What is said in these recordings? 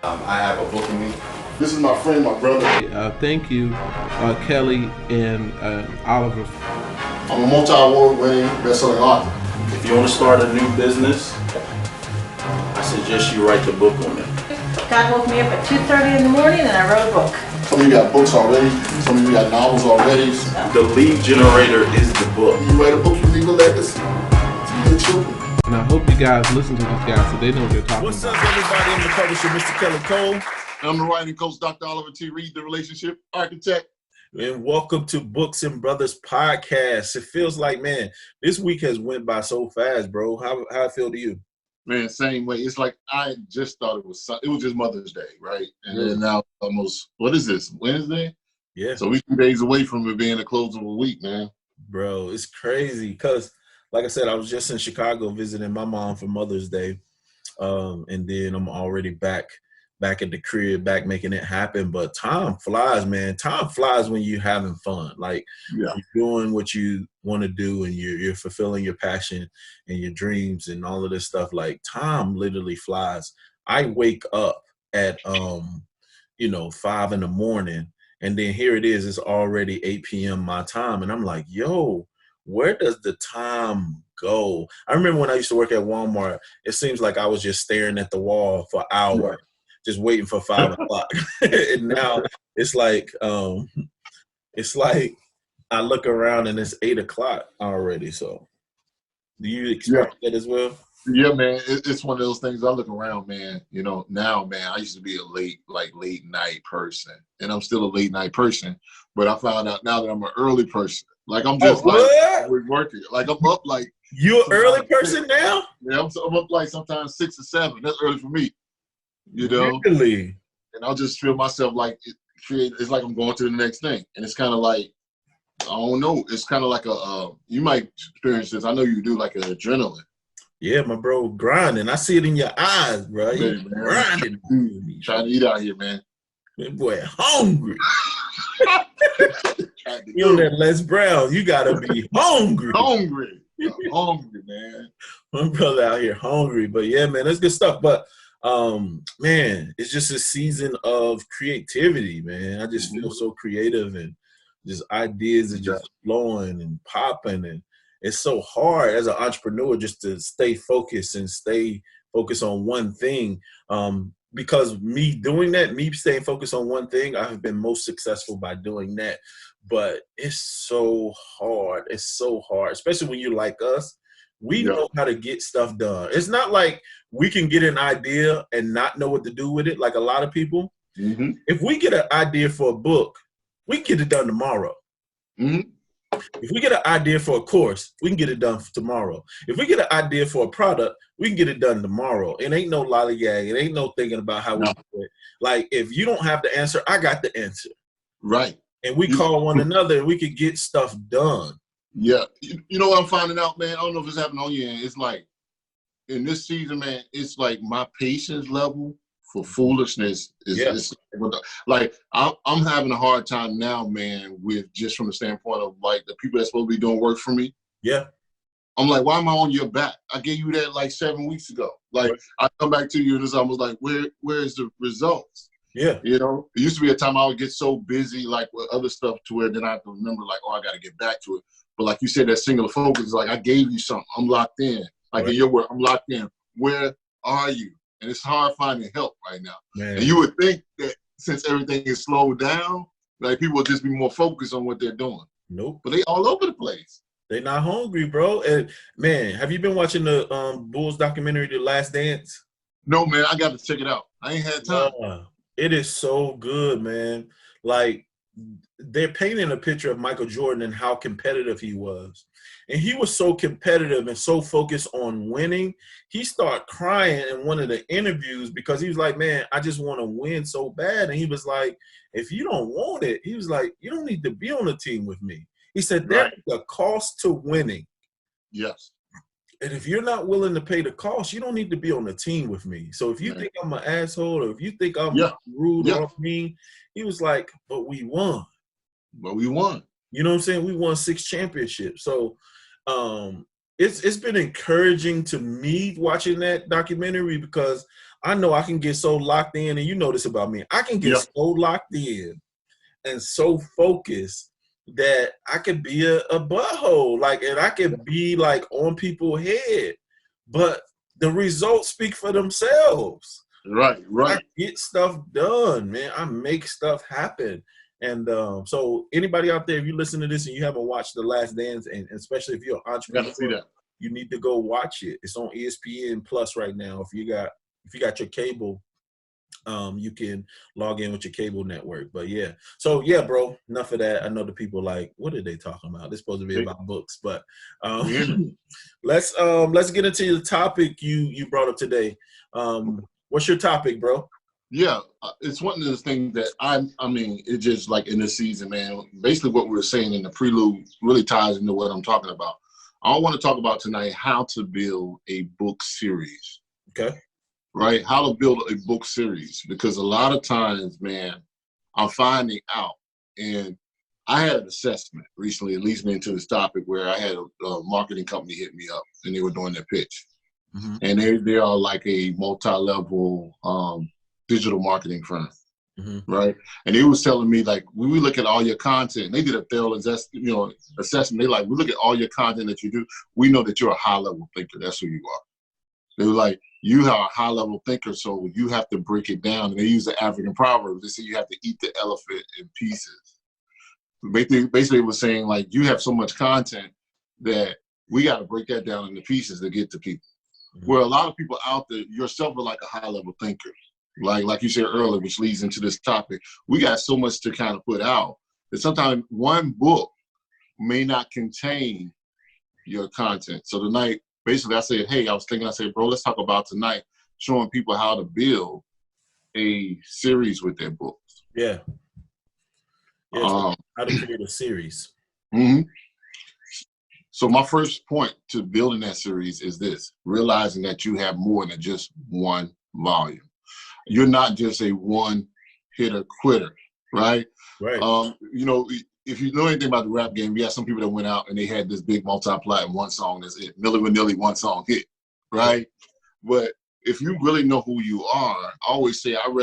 I have a book in me. This is my friend, my brother. Thank you, Kelly and Oliver. I'm a multi-award winning best-selling author. If you want to start a new business, I suggest you write the book on it. God woke me up at 2:30 in the morning and I wrote a book. Some of you got books already. Some of you got novels already. The lead generator is the book. You write a book, you leave a legacy to your children. And I hope you guys listen to these guys so they know what they're talking What's about. up, everybody? I'm the publisher, Mr. Kelly Cole. I'm the writing coach, Dr. Oliver T. Reid, the relationship architect. And welcome to Books-N-Brothas podcast. It feels like, man, this week has went by so fast, bro. How it feel to you? Man, same way. It's like I just thought it was just Mother's Day, right? And then now almost, what is this, Wednesday? Yeah. So we 2 days away from it being the close of a week, man. Bro, it's crazy because, like I said, I was just in Chicago visiting my mom for Mother's Day. And then I'm already back at the crib, back making it happen. But time flies, man. Time flies when you're having fun. Like, you're doing what you want to do and you're fulfilling your passion and your dreams and all of this stuff. Like, time literally flies. I wake up at 5 in the morning, and then here it is, it's already 8 p.m. my time. And I'm like, yo, where does the time go? I remember when I used to work at Walmart, it seems like I was just staring at the wall for hours, just waiting for 5 o'clock. And now it's like I look around and it's 8 o'clock already. So do you expect that as well? Yeah, man. It's one of those things. I look around, man. Now, man, I used to be a late night person, and I'm still a late night person. But I found out now that I'm an early person. Like, I'm just working. Like, I'm up like. You an early person now? Yeah, I'm up like sometimes 6 or 7. That's early for me. Really? And I'll just feel myself like it's like I'm going to the next thing, and it's kind of like, I don't know. It's kind of like you might experience this. I know you do, like an adrenaline. Yeah, my bro, grinding. I see it in your eyes, bro. You grinding. Trying to eat out here, man. That boy, hungry. You on that Les Brown, you gotta be hungry. Hungry. I'm hungry, man. My brother out here hungry. But yeah, man, that's good stuff. But man, it's just a season of creativity, man. I just feel so creative, and just ideas are just flowing and popping, and it's so hard as an entrepreneur just to stay focused and stay focused on one thing. Because me staying focused on one thing, I have been most successful by doing that. But it's so hard. It's so hard, especially when you're like us. We know how to get stuff done. It's not like we can get an idea and not know what to do with it, like a lot of people. Mm-hmm. If we get an idea for a book, we can get it done tomorrow. Mm-hmm. If we get an idea for a course, we can get it done tomorrow. If we get an idea for a product, we can get it done tomorrow. It ain't no lollygag. It ain't no thinking about how we do it. Like, if you don't have the answer, I got the answer. Right. And we call one another and we can get stuff done. Yeah. You know what I'm finding out, man? I don't know if it's happening on you. It's like, in this season, man, it's like my patience level for foolishness is like, I'm having a hard time now, man, with just from the standpoint of like the people that's supposed to be doing work for me. Yeah. I'm like, why am I on your back? I gave you that like 7 weeks ago. Like, I come back to you and it's almost like, where's the results? Yeah. It used to be a time I would get so busy like with other stuff to where then I have to remember like, oh, I got to get back to it. But like you said, that singular focus is like, I gave you something. I'm locked in. Like in your word, I'm locked in. Where are you? And it's hard finding help right now. Man. And you would think that since everything is slowed down, like people would just be more focused on what they're doing. Nope. But they all over the place. They not hungry, bro. And man, have you been watching the Bulls documentary, The Last Dance? No, man. I got to check it out. I ain't had time. It is so good, man. Like, they're painting a picture of Michael Jordan and how competitive he was. And he was so competitive and so focused on winning, he started crying in one of the interviews because he was like, man, I just want to win so bad. And he was like, if you don't want it, he was like, you don't need to be on a team with me. He said, there's a cost to winning. Yes. And if you're not willing to pay the cost, you don't need to be on the team with me. So if you think I'm an asshole or if you think I'm rude or mean, he was like, but we won. But we won. You know what I'm saying? We won 6 championships. So it's been encouraging to me watching that documentary because I know I can get so locked in, and you know this about me. I can get Yeah. so locked in and so focused that I could be a butthole, like, and I could be like on people's head, but the results speak for themselves. Right. I get stuff done, man. I make stuff happen. And so anybody out there, if you listen to this and you haven't watched The Last Dance, and especially if you're an entrepreneur, Gotta see that. you need to go watch it. It's on ESPN Plus right now. If you got your cable, you can log in with your cable network. But yeah, so yeah, bro, enough of that. I know the people like, what are they talking about? They're supposed to be about books, but let's get into the topic you brought up today. What's your topic, bro? Yeah, it's one of those things that I mean, it just like in this season, man. Basically, what we were saying in the prelude really ties into what I'm talking about. I want to talk about tonight how to build a book series. Okay. Right? How to build a book series, because a lot of times, man, I'm finding out, and I had an assessment recently, it leads me into this topic, where I had a marketing company hit me up, and they were doing their pitch. Mm-hmm. And they are like a multi-level digital marketing firm, mm-hmm. right? And they was telling me, like, when we look at all your content, they did a thorough assessment. They like, we look at all your content that you do, we know that you're a high-level thinker. That's who you are. They were like, you are a high-level thinker, so you have to break it down. And they use the African proverb. They say you have to eat the elephant in pieces. Basically, it was saying, like, you have so much content that we got to break that down into pieces to get to people. Mm-hmm. Where a lot of people out there, yourself are like a high-level thinker. Like you said earlier, which leads into this topic, we got so much to kind of put out that sometimes one book may not contain your content. So tonight, basically, I said, bro, let's talk about tonight showing people how to build a series with their books. Yeah. How to create a series. Mm-hmm. So my first point to building that series is this: realizing that you have more than just one volume. You're not just a one-hitter quitter, right? Right. If you know anything about the rap game, you have some people that went out and they had this big multi-platinum one song, that's it. Milli Vanilli, one song hit, right? But if you really know who you are, I always say I'm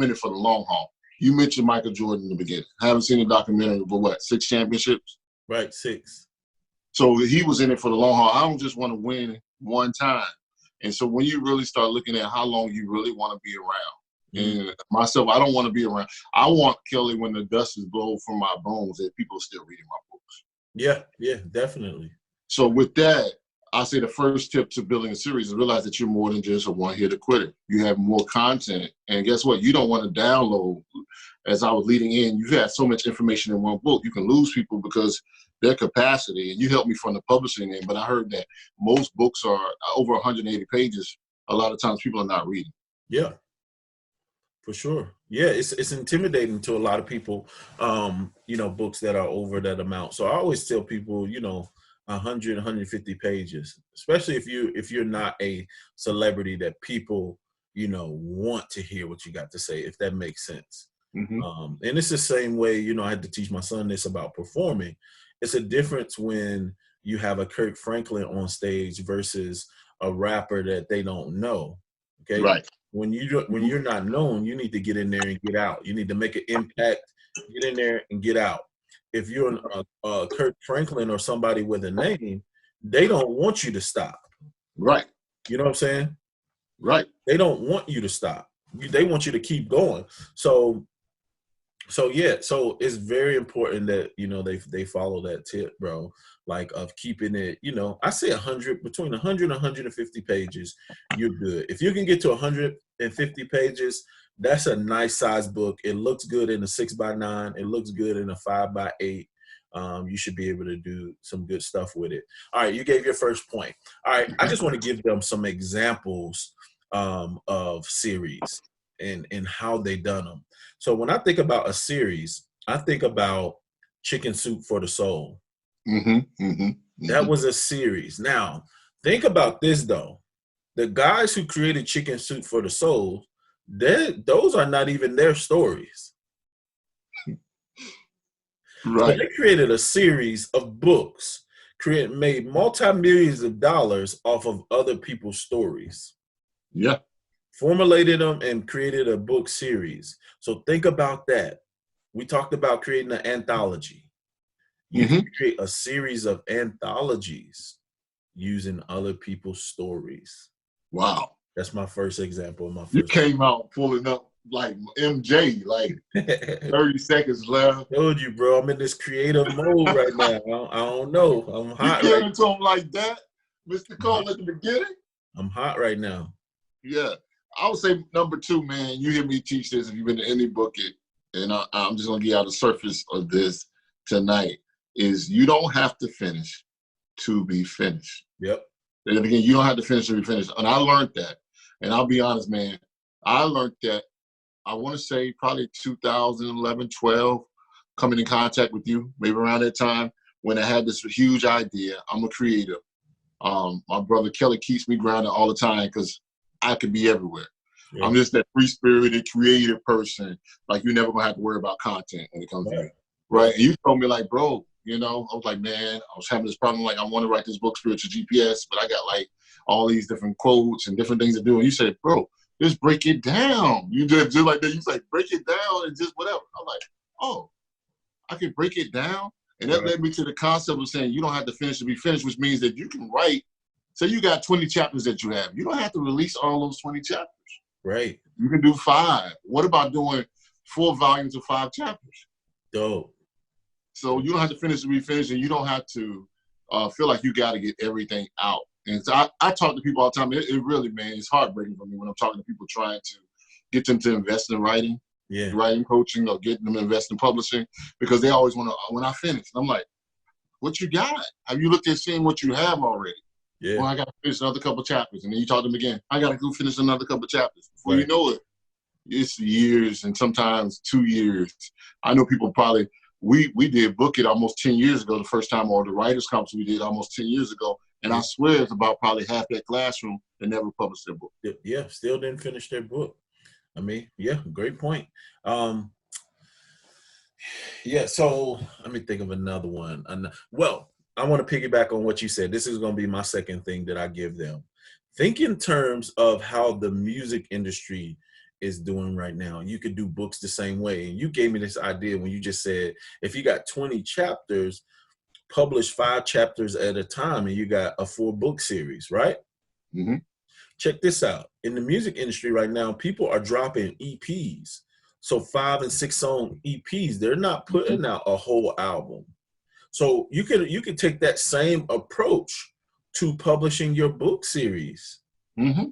in it for the long haul. You mentioned Michael Jordan in the beginning. I haven't seen a documentary, but 6 championships? Right, 6. So he was in it for the long haul. I don't just want to win one time. And so when you really start looking at how long you really want to be around, mm-hmm. and myself, I don't want to be around. I want, Kelly, when the dust is blown from my bones, that people are still reading my books. Yeah, definitely. So with that, I say the first tip to building a series is realize that you're more than just a one-hitter quitter. You have more content. And guess what? You don't want to download. As I was leading in, you have so much information in one book. You can lose people because their capacity, and you helped me from the publishing end, but I heard that most books are over 180 pages. A lot of times people are not reading. Yeah, for sure. Yeah, it's intimidating to a lot of people, books that are over that amount. So I always tell people, 100, 150 pages, especially if you're not a celebrity that people, want to hear what you got to say, if that makes sense. Mm-hmm. And it's the same way, I had to teach my son this about performing. It's a difference when you have a Kirk Franklin on stage versus a rapper that they don't know. Okay. Right. When you're not known, you need to get in there and get out. You need to make an impact, get in there and get out. If you're a Kirk Franklin or somebody with a name, they don't want you to stop. Right. You know what I'm saying? Right. They don't want you to stop. They want you to keep going. So it's very important that, they follow that tip, bro, like of keeping it, I say between 100 and 150 pages, you're good. If you can get to 150 pages, that's a nice size book. It looks good in a 6x9. It looks good in a 5x8. You should be able to do some good stuff with it. All right. You gave your first point. All right. I just want to give them some examples of series and how they done them. So when I think about a series, I think about Chicken Soup for the Soul. Mm-hmm, mm-hmm, mm-hmm. That was a series. Now, think about this, though. The guys who created Chicken Soup for the Soul, those are not even their stories. Right. So they created a series of books, made multi-millions of dollars off of other people's stories. Yeah. formulated them and created a book series. So think about that. We talked about creating an anthology. You can create a series of anthologies using other people's stories. Wow. That's my first example of my first. You came out pulling up like MJ, like 30 seconds left. Told you, bro. I'm in this creative mode right now. I don't know. I'm hot. You gave it to him like that, Mr. Cole, at the beginning? I'm hot right now. Yeah. I would say number 2, man, you hear me teach this if you've been to any book it, and I'm just going to get out the surface of this tonight, is you don't have to finish to be finished. Yep. And again, you don't have to finish to be finished. And I learned that. And I'll be honest, man, I learned that, I want to say probably 2011, 12, coming in contact with you, maybe around that time, when I had this huge idea. I'm a creative. My brother Kelly keeps me grounded all the time because I could be everywhere. Yeah. I'm just that free-spirited, creative person. Like, you're never going to have to worry about content when it comes to me. Right? And you told me, like, bro, you know, I was like, man, I was having this problem. Like, I want to write this book, Spiritual GPS, but I got, like, all these different quotes and different things to do. And you said, bro, just break it down. You just like that. You say, break it down and just whatever. I'm like, oh, I can break it down? And that led me to the concept of saying you don't have to finish to be finished, which means that you can write. Say you got 20 chapters that you have. You don't have to release all those 20 chapters. Right. You can do 5. What about doing 4 volumes of 5 chapters? Dope. So you don't have to finish to be finished, and you don't have to feel like you got to get everything out. And so I talk to people all the time. It really, man, it's heartbreaking for me when I'm talking to people trying to get them to invest in writing, writing coaching, or getting them to invest in publishing, because they always want to, when I finish, I'm like, what you got? Have you looked at seeing what you have already? Yeah. Well, I got to finish another couple chapters. And then you talk to them again. I got to go finish another couple chapters. Before you know it, it's years and sometimes 2 years. I know people probably, we did Book It almost 10 years ago the first time, or the Writers Conference we did almost 10 years ago. And I swear it's about probably half that classroom that never published their book. Yeah, still didn't finish their book. I mean, yeah, great point. Yeah, so let me think of another one. Well, I want to piggyback on what you said. This is going to be my second thing that I give them. Think in terms of how the music industry is doing right now. You could do books the same way. And you gave me this idea when you just said, if you got 20 chapters, publish 5 chapters at a time, and you got a 4-book series, right? Mm-hmm. Check this out. In the music industry right now, people are dropping EPs. So 5 and 6 song EPs. They're not putting out a whole album. So you could take that same approach to publishing your book series. Mm-hmm.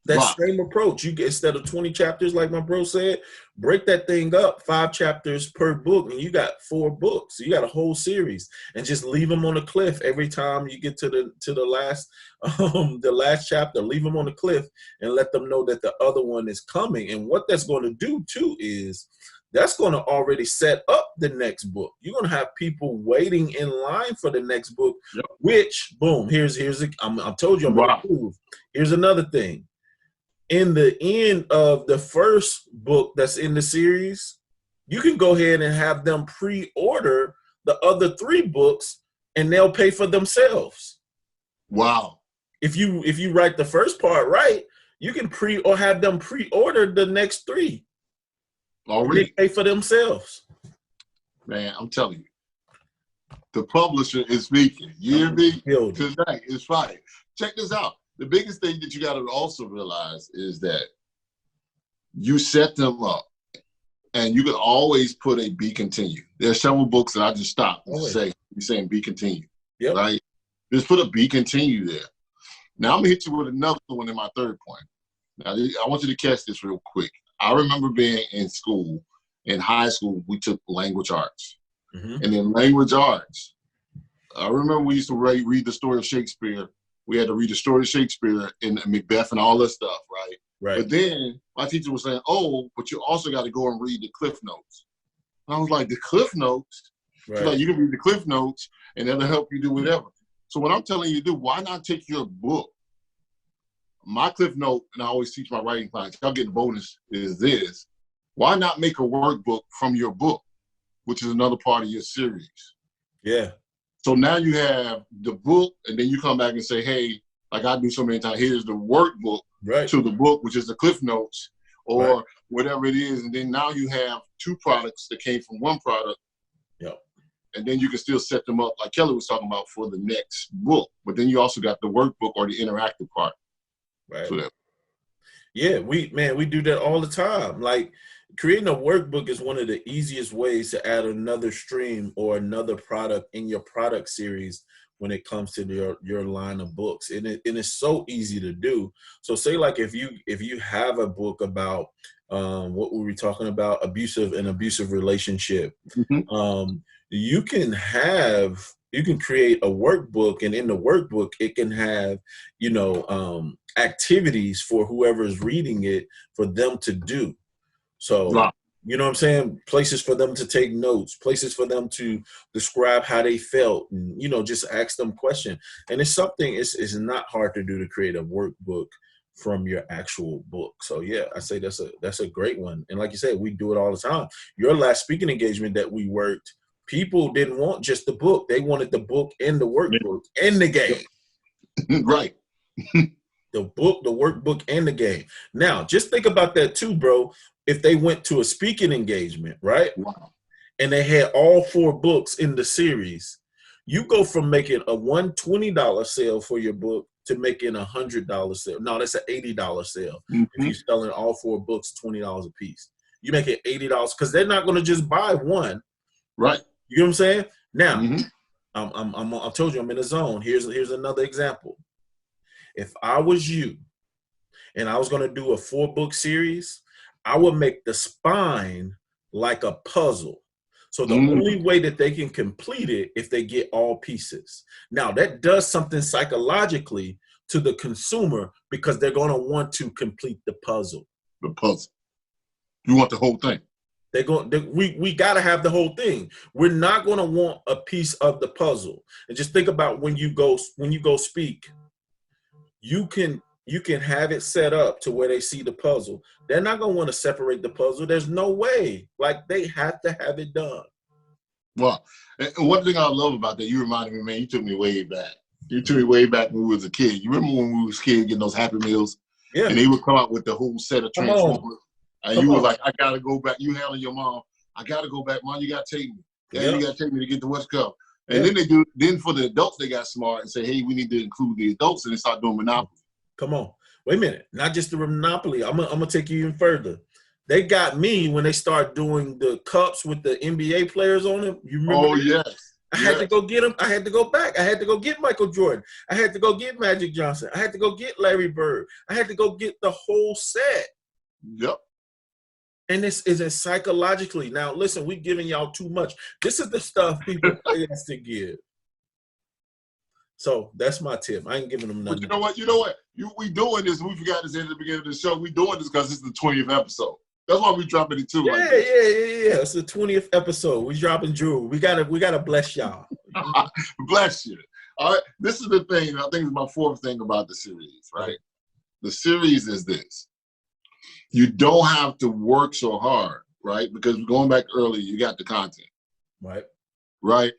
That same approach. You get, instead of 20 chapters, like my bro said, break that thing up, 5 chapters per book, and you got 4 books. So you got a whole series, and just leave them on a cliff every time you get to the last chapter. Leave them on the cliff and let them know that the other one is coming. And what that's going to do too is that's going to already set up the next book. You're going to have people waiting in line for the next book. Yep. Which, boom, here's I told you I'm going to prove. Here's another thing. In the end of the first book that's in the series, you can go ahead and have them pre-order the other 3 books, and they'll pay for themselves. Wow. If you write the first part right, you can have them pre-order the next 3. Already pay for themselves. Man, I'm telling you, the publisher is speaking. You hear me? Tonight is fine. Check this out. The biggest thing that you got to also realize is that you set them up, and you can always put a be continued. There's several books that I just stopped and you're saying be continued. Yep. Right? Just put a be continued there. Now I'm gonna hit you with another one in my third point. Now I want you to catch this real quick. I remember being in school, in high school, we took language arts. Mm-hmm. And in language arts, I remember we used to read the story of Shakespeare. We had to read the story of Shakespeare and Macbeth and all this stuff, right? Right. But then my teacher was saying, oh, but you also got to go and read the Cliff Notes. And I was like, the Cliff Notes? Right. She's like, you can read the Cliff Notes and that'll help you do whatever. So what I'm telling you to do, why not take your book? My Cliff Note, and I always teach my writing clients, y'all get the bonus, is this. Why not make a workbook from your book, which is another part of your series? Yeah. So now you have the book, and then you come back and say, hey, like I do so many times. Here's the workbook right. to the book, which is the Cliff Notes or right. whatever it is. And then now you have two products that came from one product. Yep. And then you can still set them up like Kelly was talking about for the next book. But then you also got the workbook or the interactive part. Right. So yeah, we do that all the time. Like creating a workbook is one of the easiest ways to add another stream or another product in your product series when it comes to your line of books. And it's so easy to do. So say like if you have a book about what were we talking about? Abusive relationship. mm-hmm. You can create a workbook, and in the workbook it can have, activities for whoever's reading it for them to do. So, wow. You know what I'm saying? Places for them to take notes, places for them to describe how they felt, and, just ask them questions. And it's not hard to do to create a workbook from your actual book. So yeah, I say that's a great one. And like you said, we do it all the time. Your last speaking engagement that we worked, people didn't want just the book. They wanted the book and the workbook and the game. Right. The book, the workbook, and the game. Now, just think about that too, bro. If they went to a speaking engagement, right? Wow. And they had all 4 books in the series, you go from making a $120 sale for your book to making a $100 sale. No, that's an $80 sale. Mm-hmm. If you're selling all 4 books, $20 a piece. You make it $80 because they're not going to just buy one. Right. You know what I'm saying? Now, mm-hmm. I told you I'm in a zone. Here's another example. If I was you and I was going to do a 4-book series, I would make the spine like a puzzle. So the only way that they can complete it if they get all pieces. Now that does something psychologically to the consumer because they're going to want to complete the puzzle. The puzzle. You want the whole thing. We got to have the whole thing. We're not going to want a piece of the puzzle. And just think about when you go speak, you can have it set up to where they see the puzzle. They're not going to want to separate the puzzle. There's no way. Like, they have to have it done. Well, and one thing I love about that, you reminded me, man, you took me way back. You took me way back when we was a kid. You remember when we was kids getting those Happy Meals? Yeah. And they would come out with the whole set of Transformers. And you were like, I got to go back. You handling your mom. I got to go back. Mom, you got to take me. Dad, you got to take me to get to West Coast. And then for the adults, they got smart and say, hey, we need to include the adults, and they start doing Monopoly. Come on. Wait a minute. Not just the Monopoly. I'm gonna take you even further. They got me when they start doing the cups with the NBA players on them. You remember? Oh, yes. I had to go get them. I had to go back. I had to go get Michael Jordan. I had to go get Magic Johnson. I had to go get Larry Bird. I had to go get the whole set. Yep. And this isn't psychologically. Now, listen, we're giving y'all too much. This is the stuff people pay us to give. So that's my tip. I ain't giving them nothing. But you know what? We doing this. We forgot this at the beginning of the show. We doing this because it's the 20th episode. That's why we dropping it too. Yeah. It's the 20th episode. We dropping jewelry. We gotta bless y'all. Bless you. All right. This is the thing. I think it's my 4th thing about the series, right? The series is this. You don't have to work so hard, right? Because going back earlier, you got the content. Right. Right?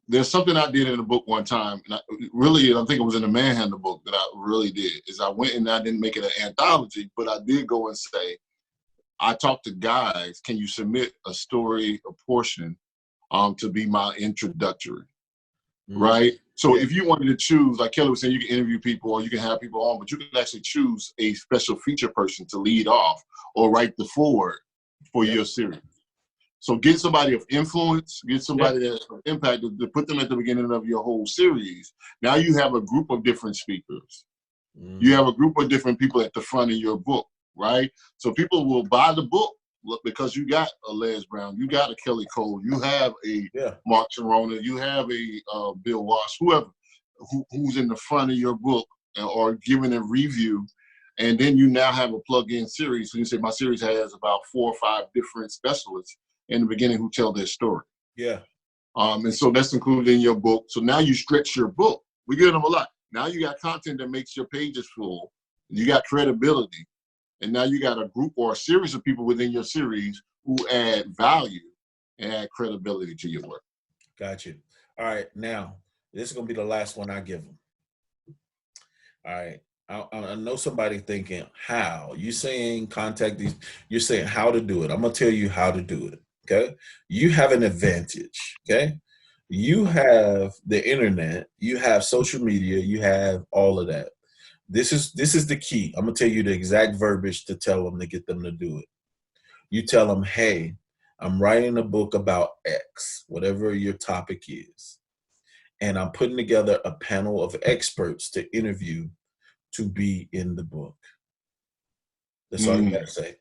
There's something I did in a book one time, and I think it was in the Manhandle book that I really did, is I went and I didn't make it an anthology, but I did go and say, I talked to guys, can you submit a story, a portion, to be my introductory, right? So if you wanted to choose, like Kelly was saying, you can interview people or you can have people on, but you can actually choose a special feature person to lead off or write the foreword for your series. So get somebody of influence, get somebody that's impacted to put them at the beginning of your whole series. Now you have a group of different speakers. You have a group of different people at the front of your book, right? So people will buy the book because you got a Les Brown, you got a Kelly Cole, you have a Mark Sharona, you have a Bill Walsh, whoever who's in the front of your book or giving a review. And then you now have a plug-in series. So you say my series has about 4 or 5 different specialists in the beginning who tell their story. Yeah. And so that's included in your book. So now you stretch your book. We give them a lot. Now you got content that makes your pages full. You got credibility. And now you got a group or a series of people within your series who add value and add credibility to your work. Got you. All right. Now, this is going to be the last one I give them. All right. I know somebody thinking, how? You saying contact these, you're saying how to do it. I'm going to tell you how to do it. Okay. You have an advantage. Okay. You have the internet, you have social media, you have all of that. This is the key. I'm going to tell you the exact verbiage to tell them to get them to do it. You tell them, hey, I'm writing a book about X, whatever your topic is. And I'm putting together a panel of experts to interview to be in the book. That's all you got to say.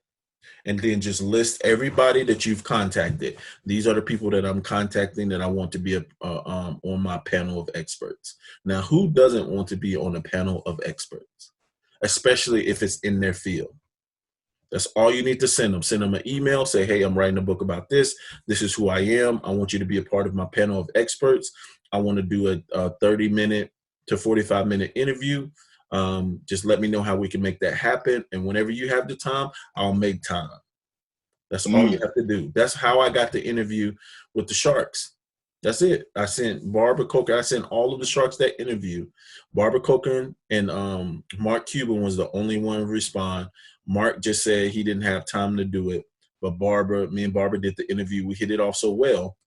And then just list everybody that you've contacted. These are the people that I'm contacting that I want to be on my panel of experts. Now, who doesn't want to be on a panel of experts, especially if it's in their field? That's all you need to send them. Send them an email. Say, hey, I'm writing a book about this. This is who I am. I want you to be a part of my panel of experts. I want to do a 30-minute to 45-minute interview. Just let me know how we can make that happen. And whenever you have the time, I'll make time. That's all you have to do. That's how I got the interview with the Sharks. That's it. I sent Barbara Cochran. I sent all of the Sharks that interview. Barbara Cochran and Mark Cuban was the only one to respond. Mark just said he didn't have time to do it. But me and Barbara did the interview. We hit it off so well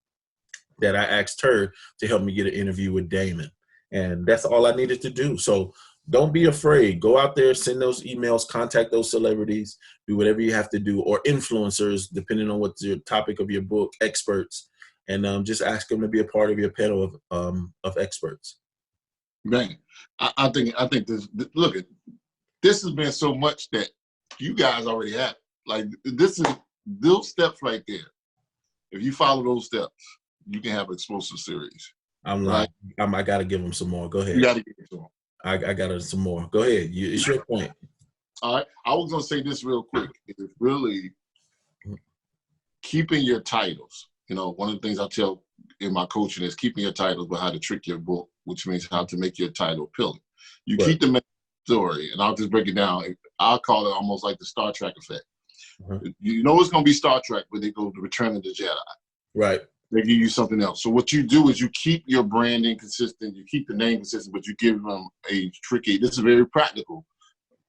that I asked her to help me get an interview with Damon. And that's all I needed to do. So don't be afraid. Go out there, send those emails, contact those celebrities, do whatever you have to do, or influencers, depending on what's your topic of your book, experts, and just ask them to be a part of your panel of experts. Man, I think this. Look, this has been so much that you guys already have. Like, this is those steps right there. If you follow those steps, you can have explosive series. I'm like, I got to give them some more. Go ahead. You got to give it to them. I got some more. Go ahead. It's your point. All right. I was going to say this real quick. It's really keeping your titles. You know, one of the things I tell in my coaching is keeping your titles, but how to trick your book, which means how to make your title appealing. You keep the main story, and I'll just break it down. I'll call it almost like the Star Trek effect. You know it's going to be Star Trek, but they go to Return of the Jedi. Right. They give you something else. So what you do is you keep your branding consistent, you keep the name consistent, but you give them a tricky, this is very practical.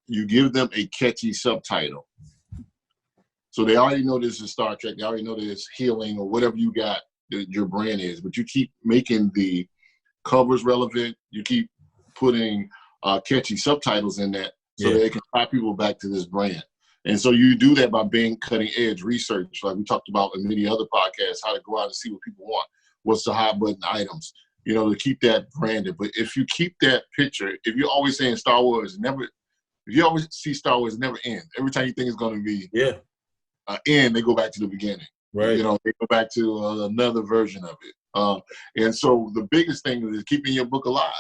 You give them a catchy subtitle. So they already know this is Star Trek, they already know this healing or whatever you got that your brand is, but you keep making the covers relevant, you keep putting catchy subtitles in that so that they can tie people back to this brand. And so you do that by being cutting edge research, like we talked about in many other podcasts, how to go out and see what people want, what's the hot button items, you know, to keep that branded. But if you keep that picture, if you're always saying Star Wars, if you always see Star Wars never end. Every time you think it's going to be end, they go back to the beginning. Right. You know, they go back to another version of it. And so the biggest thing is keeping your book alive.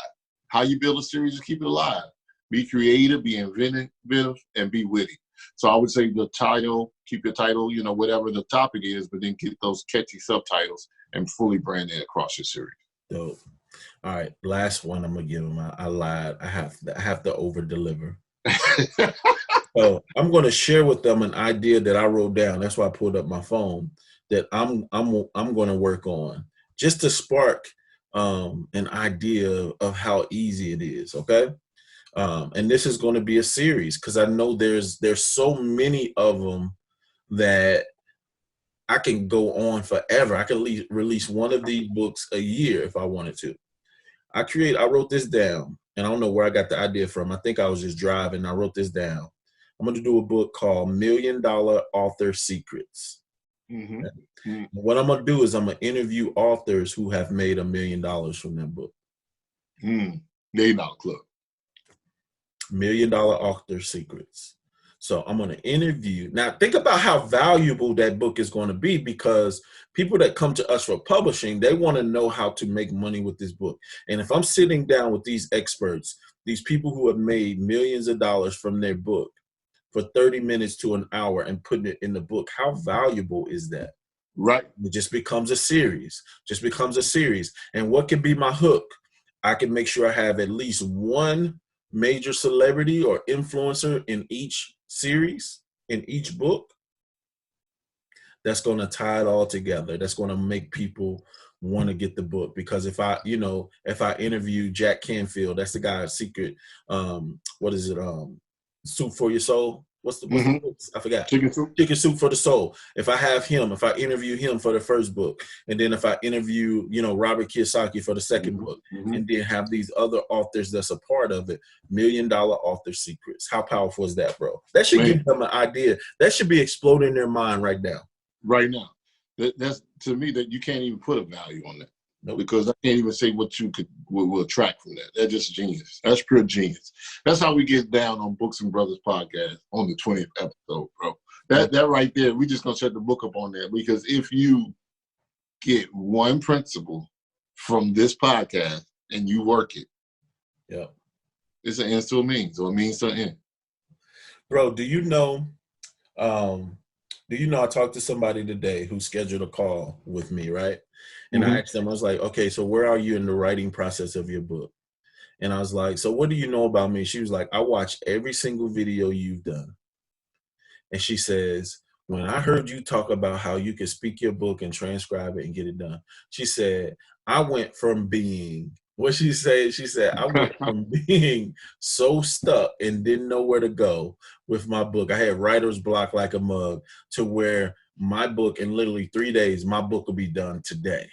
How you build a series is keep it alive. Be creative, be inventive, and be witty. So I would say the title, keep your title, you know, whatever the topic is, but then get those catchy subtitles and fully brand it across your series. Dope. All right, last one I'm gonna give them. I lied. I have to over-deliver. So I'm gonna share with them an idea that I wrote down. That's why I pulled up my phone. That I'm gonna work on just to spark an idea of how easy it is. Okay. And this is going to be a series because I know there's so many of them that I can go on forever. I can release one of these books a year if I wanted to. I wrote this down, and I don't know where I got the idea from. I think I was just driving. I wrote this down. I'm going to do a book called $1 Million Author Secrets. What I'm going to do is I'm going to interview authors who have made $1 million from their book. $1 Million Club. $1 Million Author Secrets. So I'm going to interview. Now, think about how valuable that book is going to be because people that come to us for publishing, they want to know how to make money with this book. And if I'm sitting down with these experts, these people who have made millions of dollars from their book for 30 minutes to an hour and putting it in the book, how valuable is that? Right. It just becomes a series. And what can be my hook? I can make sure I have at least one major celebrity or influencer in each series, in each book. that's going to tie it all together. That's going to make people want to get the book. Because if I interview Jack Canfield, that's the guy Secret, what is it? Soup for Your Soul. What's the book? I forgot. Chicken Soup for the Soul. If I interview him for the first book, and then if I interview, Robert Kiyosaki for the second book, and then have these other authors that's a part of it, $1 Million Author Secrets. How powerful is that, bro? That should give them an idea. That should be exploding in their mind right now. Right now. That's to me that you can't even put a value on that. Nope. Because I can't even say what you will attract from that. That's just genius. That's pure genius. That's how we get down on Books-N-Brothas podcast on the 20th episode, bro. That right there, we just gonna set the book up on that, because if you get one principle from this podcast and you work it, it's an ends to a means, or a means to an end. Bro, do you know I talked to somebody today who scheduled a call with me, right? And I asked them, I was like, okay, so where are you in the writing process of your book? And I was like, so what do you know about me? She was like, I watched every single video you've done. And she says, when I heard you talk about how you could speak your book and transcribe it and get it done, she said, I went from being, what she said, I went from being so stuck and didn't know where to go with my book. I had writer's block like a mug, to where my book, in literally 3 days, my book will be done today.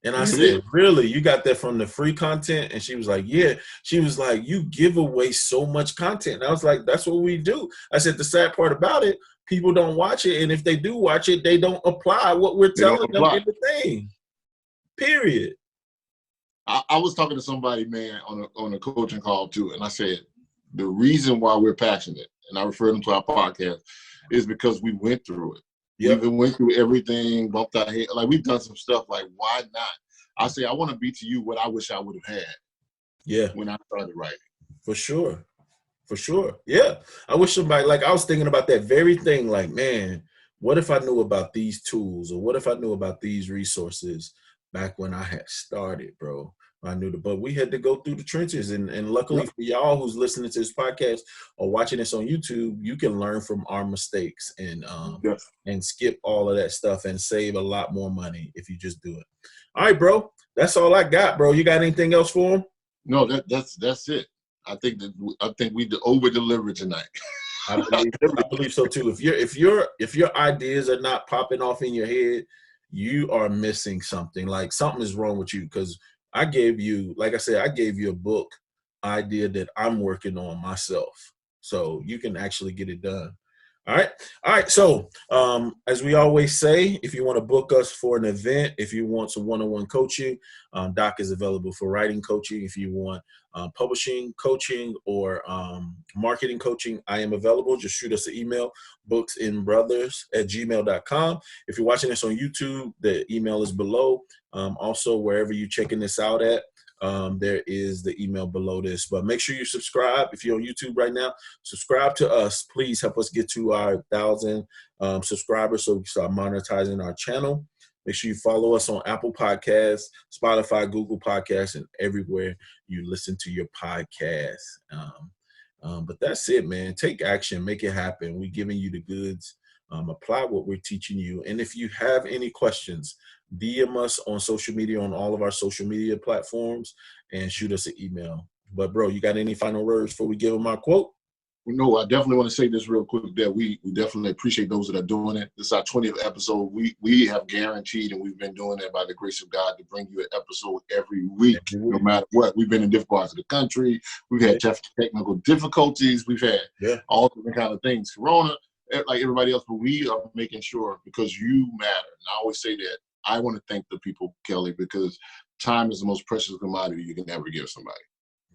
And I said, really? You got that from the free content? And she was like, yeah. She was like, you give away so much content. And I was like, that's what we do. I said, the sad part about it, people don't watch it. And if they do watch it, they don't apply what we're telling them in the thing. Period. I was talking to somebody, man, on a coaching call too. And I said, the reason why we're passionate, and I refer them to our podcast, is because we went through it. Yep. We went through everything, bumped our head. Like, we've done some stuff. Like, why not? I say, I want to be to you what I wish I would have had. Yeah. When I started writing. For sure. Yeah. I wish somebody, like, I was thinking about that very thing. Like, man, what if I knew about these tools, or what if I knew about these resources back when I had started, bro? I knew but we had to go through the trenches, and luckily for y'all who's listening to this podcast or watching this on YouTube, you can learn from our mistakes and skip all of that stuff and save a lot more money if you just do it. All right, bro. That's all I got, bro. You got anything else for him? No, that's it. I think we over-delivered tonight. I believe so too. If your ideas are not popping off in your head, you are missing something. Like, something is wrong with you, because I gave you, like I said, I gave you a book idea that I'm working on myself, so you can actually get it done. All right. So as we always say, if you want to book us for an event, if you want some one-on-one coaching, Doc is available for writing coaching. If you want publishing coaching or marketing coaching, I am available. Just shoot us an email, booksnbrothers@gmail.com. If you're watching this on YouTube, the email is below. Also, wherever you're checking this out at, there is the email below this. But make sure you subscribe. If you're on YouTube right now, subscribe to us. Please help us get to our 1,000 subscribers so we can start monetizing our channel. Make sure you follow us on Apple Podcasts, Spotify, Google Podcasts, and everywhere you listen to your podcast. But that's it, man. Take action. Make it happen. We're giving you the goods. Apply what we're teaching you. And if you have any questions, DM us on social media, on all of our social media platforms, and shoot us an email. But, bro, you got any final words before we give them our quote? No, I definitely want to say this real quick, that we definitely appreciate those that are doing it. This is our 20th episode. We have guaranteed, and we've been doing that by the grace of God, to bring you an episode every week, no matter what. We've been in different parts of the country. We've had technical difficulties. We've had all different kind of things. Corona, like everybody else, but we are making sure, because you matter. And I always say that. I want to thank the people, Kelly, because time is the most precious commodity you can ever give somebody.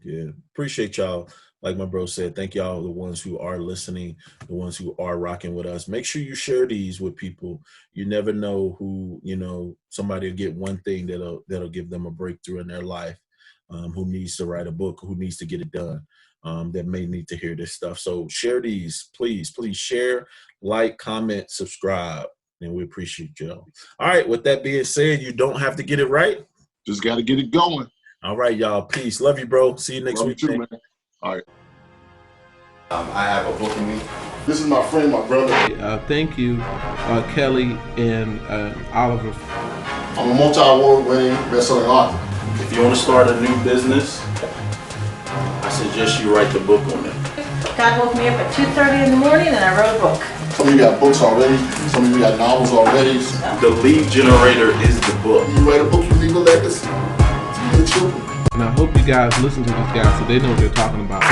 Yeah, appreciate y'all. Like my bro said, thank y'all, the ones who are listening, the ones who are rocking with us. Make sure you share these with people. You never know who, somebody will get one thing that'll give them a breakthrough in their life, who needs to write a book, who needs to get it done, that may need to hear this stuff. So share these, please share, like, comment, subscribe. And we appreciate y'all. All right. With that being said, you don't have to get it right. Just got to get it going. All right, y'all. Peace. Love you, bro. See you next week. Love you too, man. All right. I have a book in me. This is my friend, my brother. Thank you, Kelly and Oliver. I'm a multi-award-winning best-selling author. If you want to start a new business, I suggest you write the book on it. God woke me up at 2:30 in the morning and I wrote a book. Some of you got books already. Some of you got novels already. The lead generator is the book. You write a book, you leave a legacy to your children. And I hope you guys listen to these guys so they know what they're talking about.